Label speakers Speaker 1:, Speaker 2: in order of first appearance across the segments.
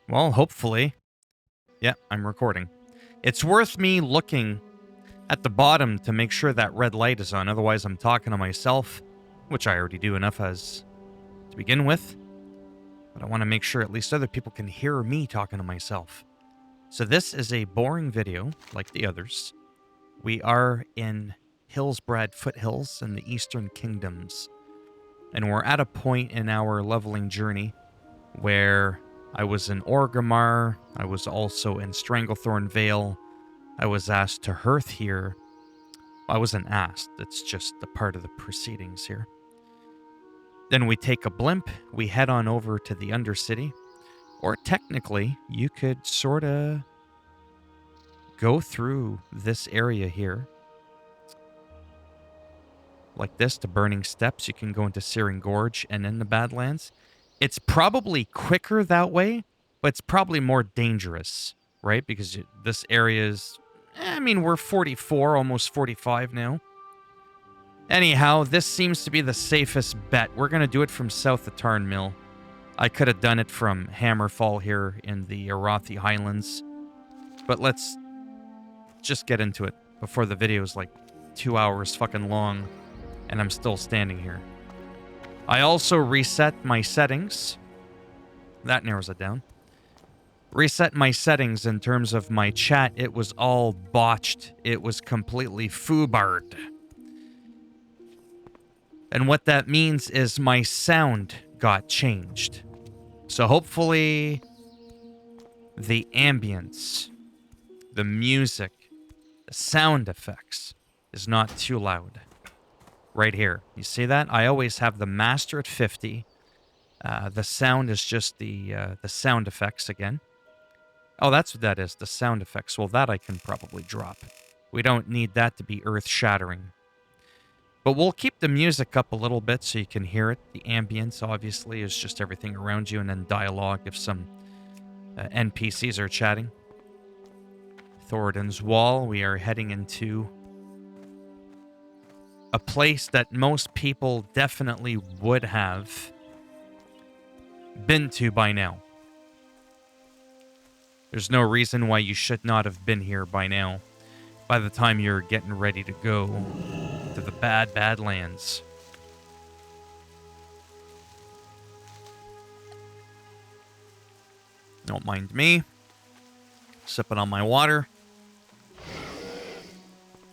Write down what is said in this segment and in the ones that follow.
Speaker 1: Well, hopefully. Yeah, I'm recording. It's worth me looking at the bottom to make sure that red light is on. Otherwise, I'm talking to myself, which I already do enough as to begin with. But I want to make sure at least other people can hear me talking to myself. So this is a boring video, like the others. We are in Hillsbrad Foothills in the Eastern Kingdoms. And we're at a point in our leveling journey where I was in Orgrimmar, I was also in Stranglethorn Vale, I was asked to Hearth here. I wasn't asked, it's just a part of the proceedings here. Then we take a blimp, we head on over to the Undercity, or technically, you could sorta go through this area here. Like this, to Burning Steps, you can go into Searing Gorge and in the Badlands. It's probably quicker that way, but it's probably more dangerous, right? Because this area is, we're 44, almost 45 now. Anyhow, this seems to be the safest bet. We're going to do it from south of Tarn Mill. I could have done it from Hammerfall here in the Arathi Highlands. But let's just get into it before the video is like 2 hours fucking long and I'm still standing here. I also reset my settings. That narrows it down. Reset my settings in terms of my chat. It was all botched. It was completely foobarred. And what that means is my sound got changed. So hopefully the ambience, the music, the sound effects is not too loud. Right here. You see that? I always have the master at 50. The sound is just the sound effects again. Oh, that's what that is, the sound effects. Well, that I can probably drop. We don't need that to be earth-shattering. But we'll keep the music up a little bit so you can hear it. The ambience, obviously, is just everything around you, and then dialogue if some NPCs are chatting. Thoradin's Wall, we are heading into a place that most people definitely would have been to by now. There's no reason why you should not have been here by now, by the time you're getting ready to go to the Badlands. Don't mind me. Sipping on my water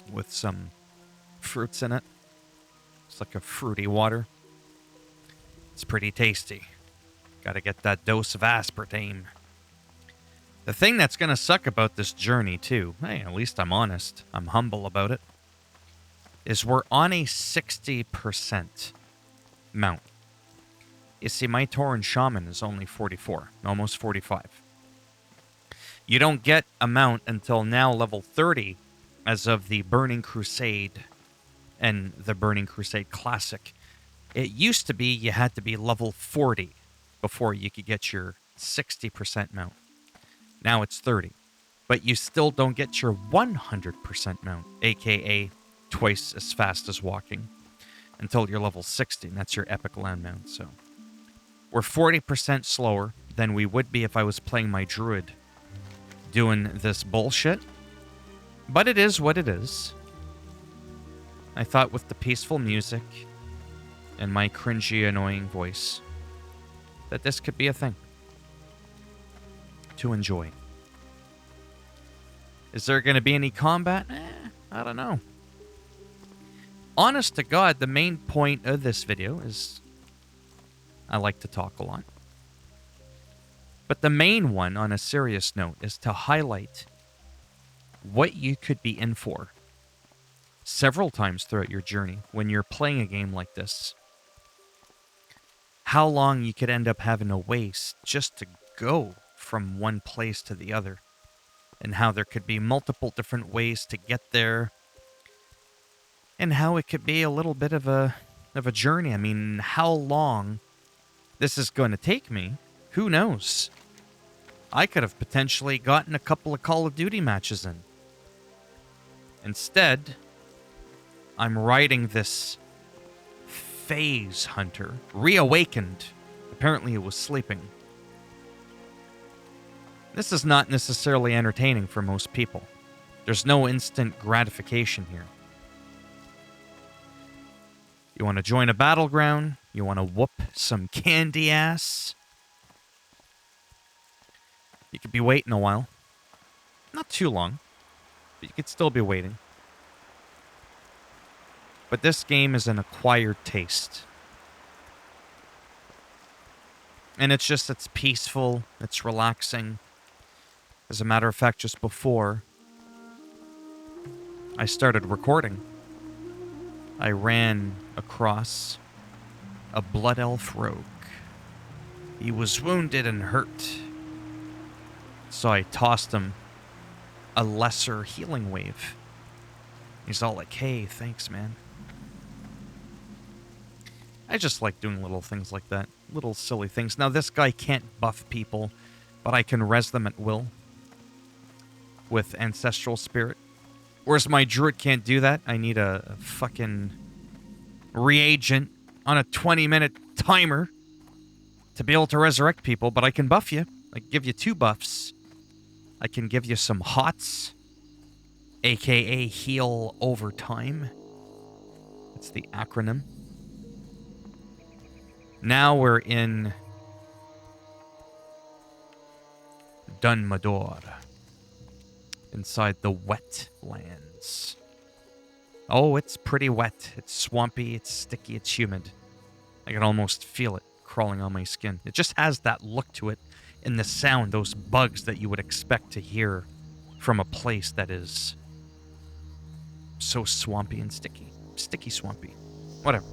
Speaker 1: with some fruits in it. It's like a fruity water. It's pretty tasty. Gotta get that dose of aspartame. The thing that's gonna suck about this journey, too, hey, at least I'm honest, I'm humble about it, is we're on a 60% mount. You see, my Tauren Shaman is only 44, almost 45. You don't get a mount until now level 30 as of the Burning Crusade and the Burning Crusade Classic. It used to be you had to be level 40 before you could get your 60% mount. Now it's 30. But you still don't get your 100% mount, aka twice as fast as walking, until you're level 60, and that's your epic land mount. So we're 40% slower than we would be if I was playing my druid doing this bullshit. But it is what it is. I thought with the peaceful music and my cringy, annoying voice that this could be a thing to enjoy. Is there going to be any combat? I don't know. Honest to God, the main point of this video is I like to talk a lot. But the main one, on a serious note, is to highlight what you could be in for several times throughout your journey when you're playing a game like this. How long you could end up having to waste just to go from one place to the other. And how there could be multiple different ways to get there. And how it could be a little bit of a journey. I mean, how long this is going to take me, who knows? I could have potentially gotten a couple of Call of Duty matches in. Instead, I'm riding this phase hunter, reawakened. Apparently it was sleeping. This is not necessarily entertaining for most people. There's no instant gratification here. You want to join a battleground? You want to whoop some candy ass? You could be waiting a while. Not too long, but you could still be waiting. But this game is an acquired taste. And it's peaceful, it's relaxing. As a matter of fact, just before I started recording, I ran across a Blood Elf rogue. He was wounded and hurt. So I tossed him a lesser healing wave. He's all like, hey, thanks, man. I just like doing little things like that. Little silly things. Now, this guy can't buff people, but I can res them at will with Ancestral Spirit. Whereas my druid can't do that. I need a fucking reagent on a 20-minute timer to be able to resurrect people, but I can buff you. I can give you 2 buffs. I can give you some hots, aka heal over time. It's the acronym. Now we're in Dunmador, inside the wetlands. Oh, it's pretty wet. It's swampy, it's sticky, it's humid. I can almost feel it crawling on my skin. It just has that look to it in the sound, those bugs that you would expect to hear from a place that is so swampy and sticky. Sticky, swampy. Whatever.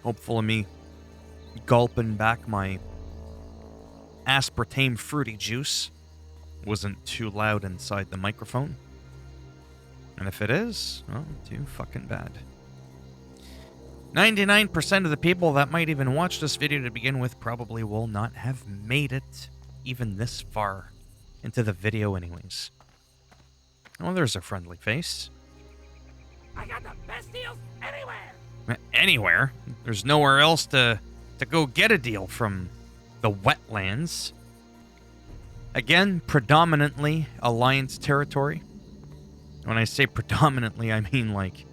Speaker 1: Hopeful of me gulping back my aspartame fruity juice wasn't too loud inside the microphone. And if it is, well, too fucking bad. 99% of the people that might even watch this video to begin with probably will not have made it even this far into the video anyways. Oh, there's a friendly face.
Speaker 2: I got the best deals anywhere.
Speaker 1: Anywhere? There's nowhere else to go get a deal from the wetlands. Again, predominantly Alliance territory. When I say predominantly, I mean like,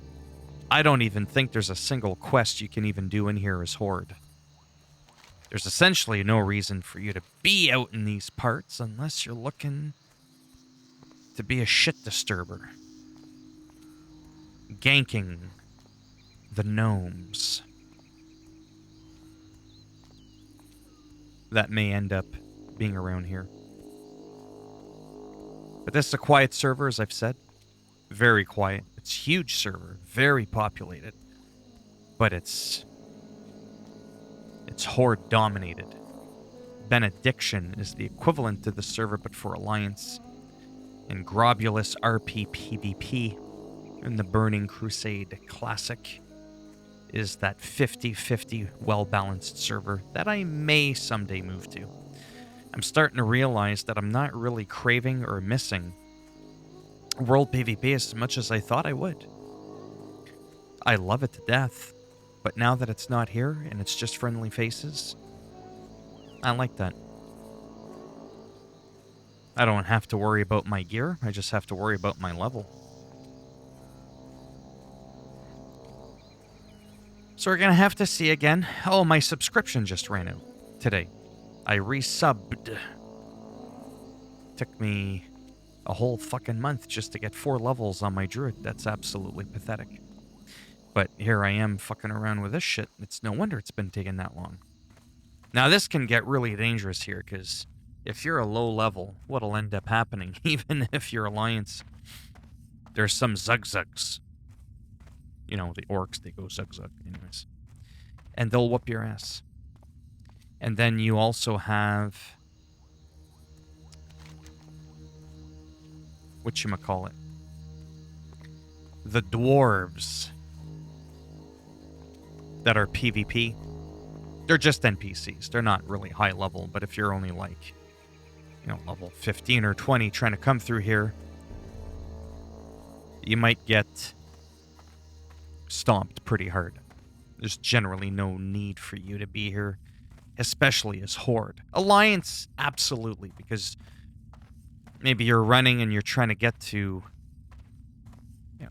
Speaker 1: I don't even think there's a single quest you can even do in here as Horde. There's essentially no reason for you to be out in these parts unless you're looking to be a shit disturber. Ganking the gnomes that may end up being around here. But this is a quiet server, as I've said. Very quiet. It's a huge server, very populated. But it's Horde dominated. Benediction is the equivalent to the server, but for Alliance. And Grobulus RP PvP in the Burning Crusade Classic is that 50-50 well-balanced server that I may someday move to. I'm starting to realize that I'm not really craving or missing World PvP as much as I thought I would. I love it to death, but now that it's not here and it's just friendly faces, I like that. I don't have to worry about my gear, I just have to worry about my level. So we're gonna have to see again. Oh, my subscription just ran out today. I resubbed. Took me a whole fucking month just to get 4 levels on my druid. That's absolutely pathetic. But here I am fucking around with this shit. It's no wonder it's been taking that long. Now this can get really dangerous here, because if you're a low level, what'll end up happening, even if you're Alliance, there's some zugzugs. You know, the orcs, they go zug-zug anyways. And they'll whoop your ass. And then you also have whatchamacallit, the dwarves that are PvP. They're just NPCs. They're not really high level, but if you're only like, you know, level 15 or 20 trying to come through here, you might get stomped pretty hard. There's generally no need for you to be here, especially as Horde. Alliance, absolutely, because maybe you're running and you're trying to get to,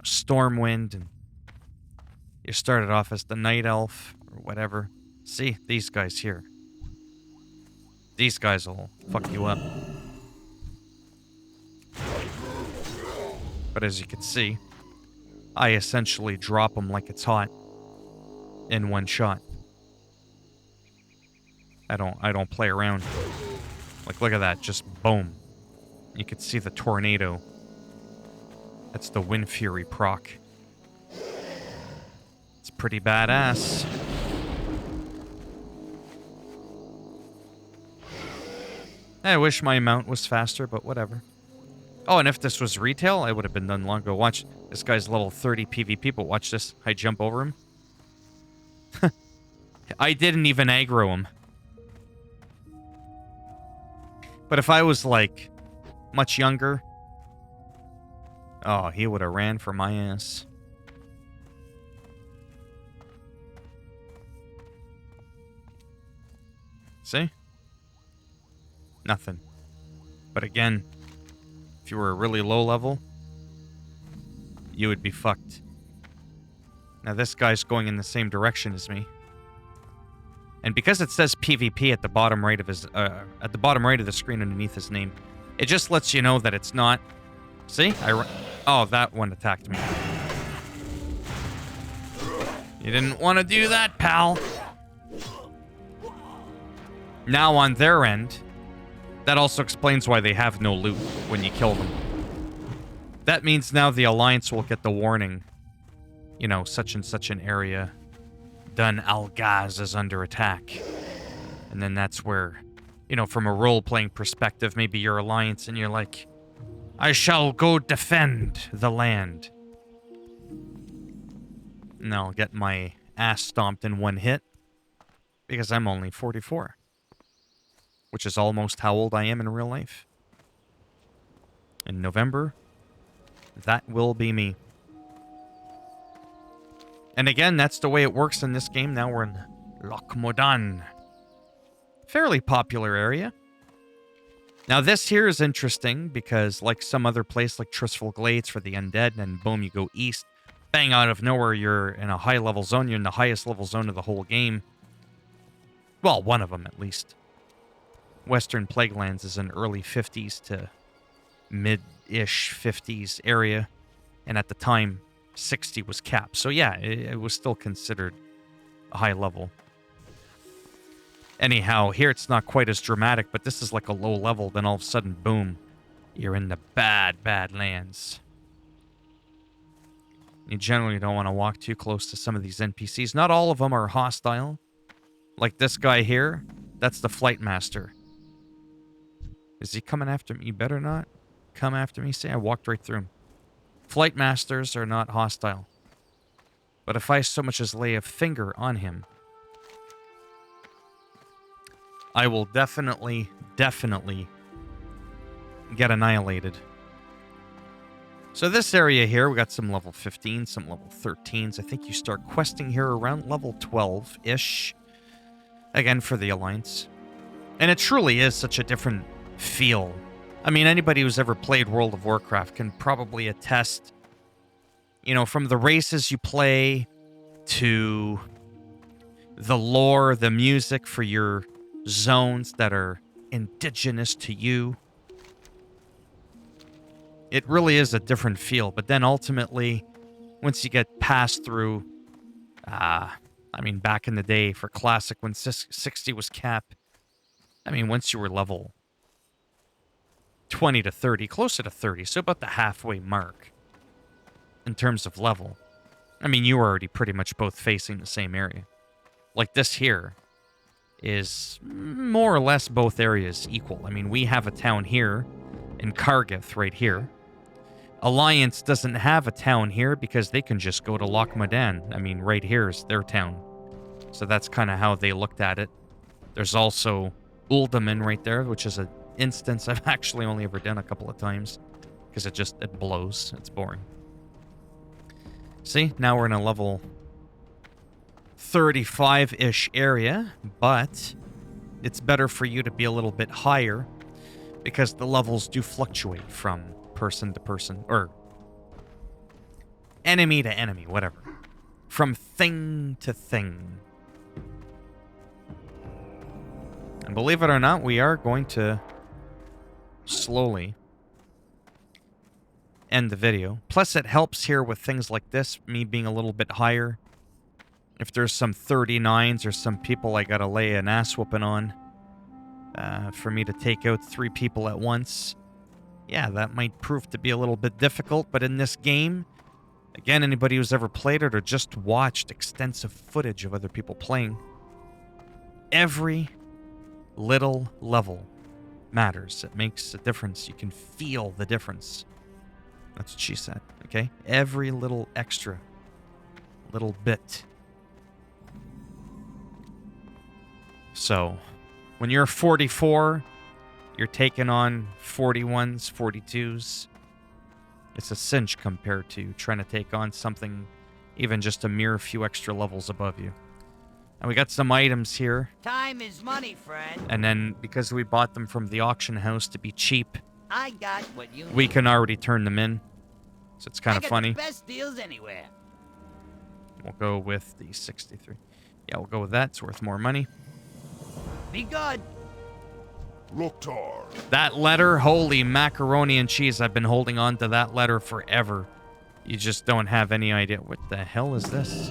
Speaker 1: Stormwind, and you started off as the Night Elf or whatever. See, these guys here. These guys will fuck you up. But as you can see, I essentially drop them like it's hot in one shot. I don't play around. Like, look at that, just boom. You can see the tornado. That's the Wind Fury proc. It's pretty badass. I wish my mount was faster, but whatever. Oh, and if this was retail, I would have been done long ago. Watch, this guy's level 30 PvP, but watch this. I jump over him. I didn't even aggro him. But if I was, like, much younger, oh, he would have ran for my ass. See? Nothing. But again, if you were a really low level, you would be fucked. Now this guy's going in the same direction as me. And because it says PvP at the bottom right of his at the bottom right of the screen underneath his name, it just lets you know that it's not. See? Oh, that one attacked me. You didn't want to do that, pal. Now on their end, that also explains why they have no loot when you kill them. That means now the Alliance will get the warning. Such and such an area. Dun Algaz is under attack. And then that's where, from a role-playing perspective, maybe you're Alliance and you're like, I shall go defend the land. And I'll get my ass stomped in one hit. Because I'm only 44. Which is almost how old I am in real life. In November, that will be me. And again, that's the way it works in this game. Now we're in Loch Modan. Fairly popular area. Now this here is interesting because like some other place like Tristful Glades for the undead, and boom, you go east. Bang, out of nowhere, you're in a high level zone. You're in the highest level zone of the whole game. Well, one of them at least. Western Plaguelands is an early 50s to mid-ish 50s area. And at the time, 60 was capped. So yeah, it was still considered a high level. Anyhow, here it's not quite as dramatic, but this is like a low level. Then all of a sudden, boom, you're in the bad lands. You generally don't want to walk too close to some of these NPCs. Not all of them are hostile. Like this guy here, that's the Flight Master. Is he coming after me? You better not come after me. See, I walked right through him. Flight Masters are not hostile. But if I so much as lay a finger on him, I will definitely get annihilated. So this area here, we got some level 15, some level 13s. I think you start questing here around level 12-ish. Again, for the Alliance. And it truly is such a different feel. I mean, anybody who's ever played World of Warcraft can probably attest, from the races you play to the lore, the music for your zones that are indigenous to you. It really is a different feel. But then ultimately, once you get past through, back in the day for Classic when 60 was capped, once you were level 20 to 30, closer to 30, so about the halfway mark in terms of level. You were already pretty much both facing the same area. Like this here is more or less both areas equal. We have a town here in Kargith right here. Alliance doesn't have a town here because they can just go to Loch Modan. Right here is their town. So that's kind of how they looked at it. There's also Uldaman right there, which is an instance I've actually only ever done a couple of times because it blows. It's boring. See, now we're in a level 35-ish area, but it's better for you to be a little bit higher because the levels do fluctuate from person to person, or enemy to enemy, whatever. From thing to thing. And believe it or not, we are going to slowly end the video. Plus, it helps here with things like this, me being a little bit higher. If there's some 39s or some people I gotta lay an ass whooping on for me to take out 3 people at once, yeah, that might prove to be a little bit difficult. But in this game, again, anybody who's ever played it or just watched extensive footage of other people playing, every little level matters. It makes a difference. You can feel the difference. That's what she said, okay? Every little extra little bit. So, when you're 44, you're taking on 41s, 42s. It's a cinch compared to trying to take on something even just a mere few extra levels above you. And we got some items here.
Speaker 2: Time is money, friend.
Speaker 1: And then, because we bought them from the auction house to be cheap,
Speaker 2: I got what you need.
Speaker 1: we can already turn them in. So it's kind of funny.
Speaker 2: The best deals anywhere.
Speaker 1: We'll go with the 63. Yeah, we'll go with that. It's worth more money.
Speaker 2: Be good.
Speaker 3: Loktar.
Speaker 1: That letter, holy macaroni and cheese. I've been holding on to that letter forever. You just don't have any idea. What the hell is this?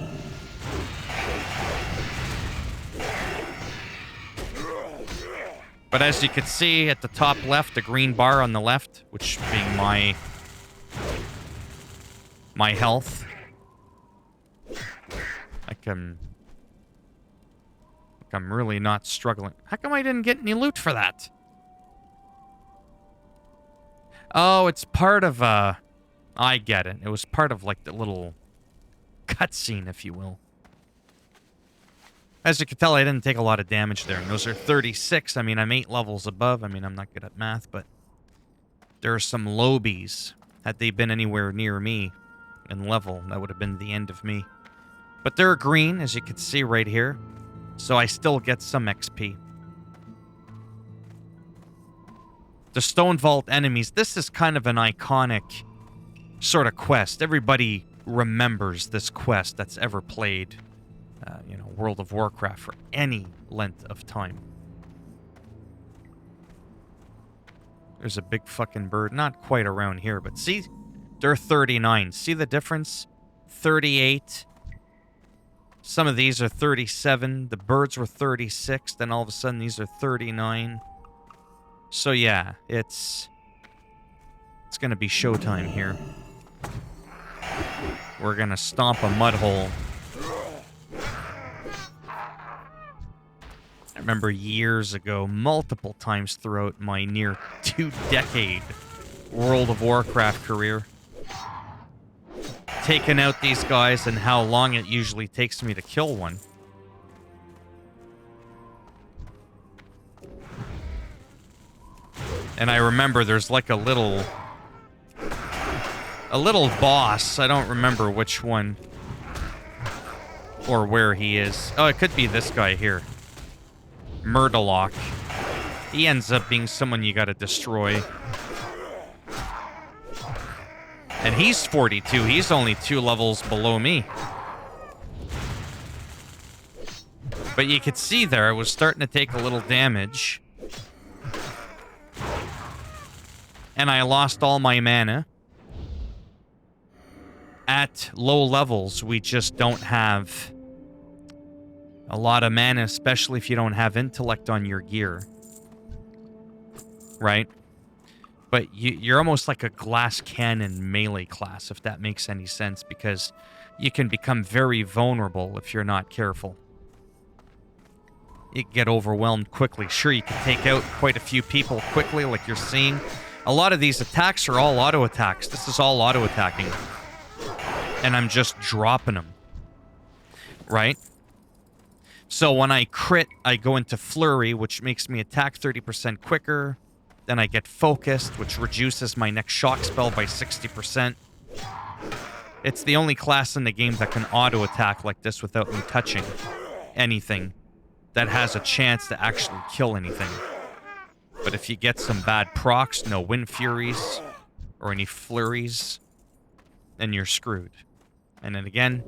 Speaker 1: But as you can see at the top left, the green bar on the left, which being my health, I'm really not struggling. How come I didn't get any loot for that? Oh, it's part of I get it. It was part of like the little cutscene, if you will. As you can tell, I didn't take a lot of damage there. And those are 36. I mean, I'm 8 levels above. I mean, I'm not good at math, but there are some lobies. Had they been anywhere near me in level, that would have been the end of me. But they're green, as you can see right here. So I still get some XP. The Stone Vault enemies. This is kind of an iconic sort of quest. Everybody remembers this quest that's ever played World of Warcraft for any length of time. There's a big fucking bird. Not quite around here, but see? They're 39. See the difference? 38. Some of these are 37. The birds were 36. Then all of a sudden, these are 39. So yeah, it's going to be showtime here. We're going to stomp a mud hole. I remember years ago, multiple times throughout my near 2-decade World of Warcraft career, taking out these guys and how long it usually takes me to kill one. And I remember there's like a little boss. I don't remember which one or where he is. Oh, it could be this guy here. Murderlock. He ends up being someone you gotta destroy. And he's 42. He's only 2 levels below me. But you could see there, it was starting to take a little damage. And I lost all my mana. At low levels, we just don't have a lot of mana, especially if you don't have intellect on your gear. Right? But you're almost like a glass cannon melee class, if that makes any sense, because you can become very vulnerable if you're not careful. You get overwhelmed quickly. Sure, you can take out quite a few people quickly, like you're seeing. A lot of these attacks are all auto attacks. This is all auto attacking. And I'm just dropping them. Right? So when I crit, I go into Flurry, which makes me attack 30% quicker. Then I get Focused, which reduces my next shock spell by 60%. It's the only class in the game that can auto-attack like this without me touching anything that has a chance to actually kill anything. But if you get some bad procs, no Wind Furies or any flurries, then you're screwed. And then again,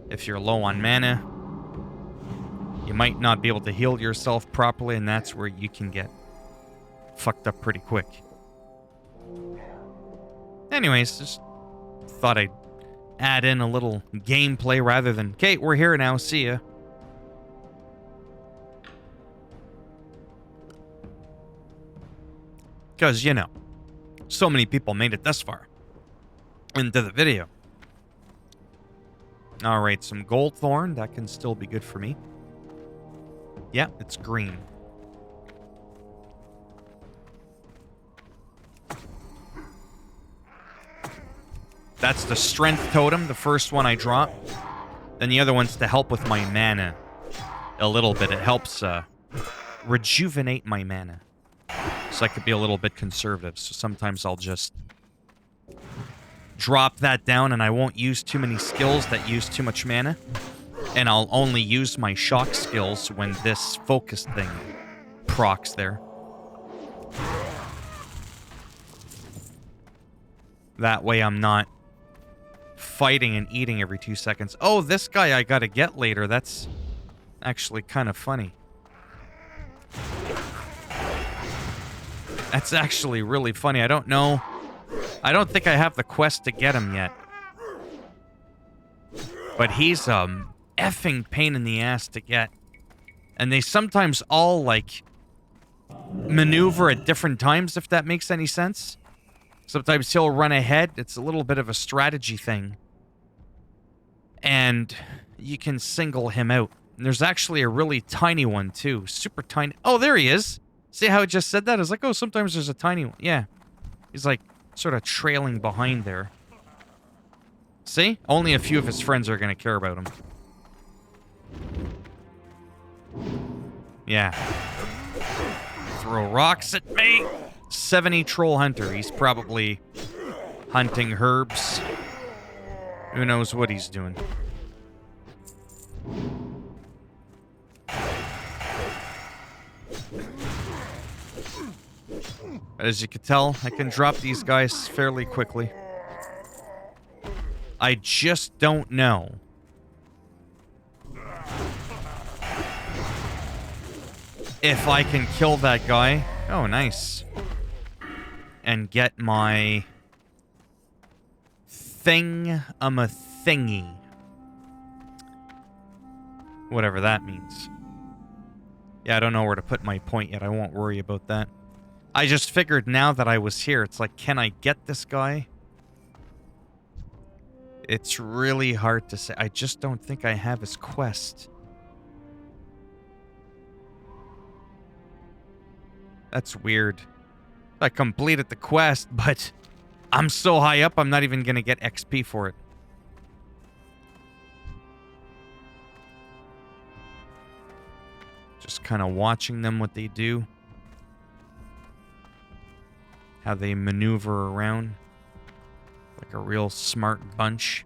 Speaker 1: if you're low on mana, you might not be able to heal yourself properly, and that's where you can get fucked up pretty quick. Anyways, just thought I'd add in a little gameplay rather than, okay, we're here now, see ya. Because, you know, so many people made it this far into the video. Alright, some gold thorn. That can still be good for me. Yeah, it's green. That's the strength totem, the first one I drop. Then the other one's to help with my mana a little bit. It helps rejuvenate my mana. So I could be a little bit conservative. So sometimes I'll just drop that down and I won't use too many skills that use too much mana. And I'll only use my shock skills when this focus thing procs there. That way I'm not fighting and eating every 2 seconds. Oh, this guy I gotta get later. That's actually kind of funny. That's actually really funny. I don't know. I don't think I have the quest to get him yet. But he's a effing pain in the ass to get. And they sometimes all, like, maneuver at different times, if that makes any sense. Sometimes he'll run ahead. It's a little bit of a strategy thing. And you can single him out. And there's actually a really tiny one, too. Super tiny. Oh, there he is. See how it just said that? I was like, oh, sometimes there's a tiny one. Yeah. He's like sort of trailing behind there. See? Only a few of his friends are going to care about him. Yeah. Throw rocks at me. 70 Troll Hunter. He's probably hunting herbs. Who knows what he's doing. As you can tell, I can drop these guys fairly quickly. I just don't know if I can kill that guy. Oh, nice. And get my thingy. Whatever that means. Yeah, I don't know where to put my point yet. I won't worry about that. I just figured now that I was here, it's like, can I get this guy? It's really hard to say. I just don't think I have his quest. That's weird. I completed the quest, but I'm so high up, I'm not even going to get XP for it. Just kind of watching them, what they do. How they maneuver around. Like a real smart bunch.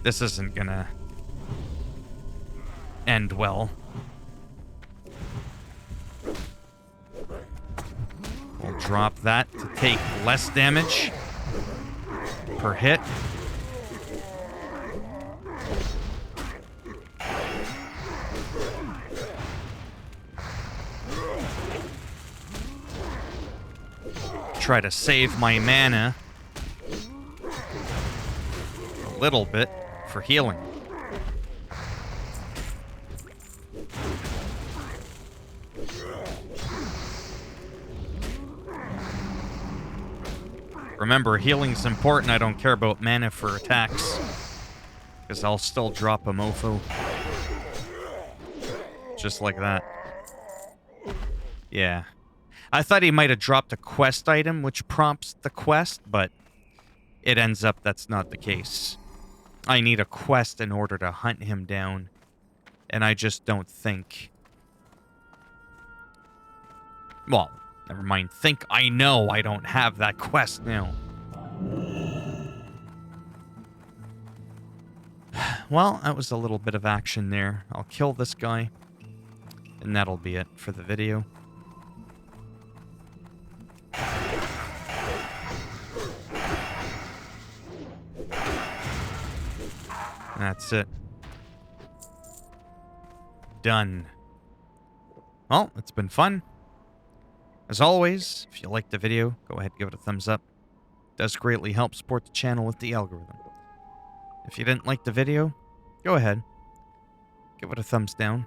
Speaker 1: This isn't gonna end well. We'll drop that to take less damage per hit. Try to save my mana a little bit for healing. Remember, healing's important. I don't care about mana for attacks, because I'll still drop a mofo. Just like that. Yeah. I thought he might have dropped a quest item, which prompts the quest, but it ends up that's not the case. I need a quest in order to hunt him down, and I just don't think... Well, Never mind. Think I know I don't have that quest now. Well, that was a little bit of action there. I'll kill this guy. And that'll be it for the video. That's it. Done. Well, it's been fun. As always, if you liked the video, go ahead and give it a thumbs up. It does greatly help support the channel with the algorithm. If you didn't like the video, go ahead. Give it a thumbs down.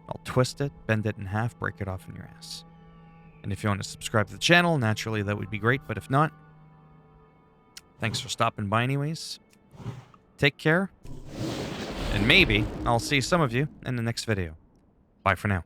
Speaker 1: I'll twist it, bend it in half, break it off in your ass. And if you want to subscribe to the channel, naturally that would be great, but if not, thanks for stopping by anyways. Take care, and maybe I'll see some of you in the next video. Bye for now.